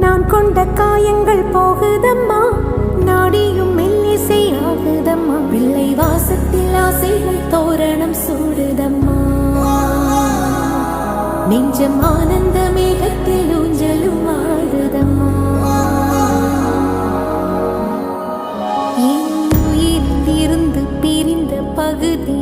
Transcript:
நான் கொண்ட காயங்கள் போகுதம்மா, நாடியும் மெல்லிசை ஆகுதம்மா, பிள்ளை வாசத்தில் ஆசைகள் தோரணம் சூடுதம்மா, நெஞ்சம் ஆனந்த மேகத்தில் ஊஞ்சலும் ஆடுதம்மா. என் உயிரில் இருந்து பிரிந்த பகுதி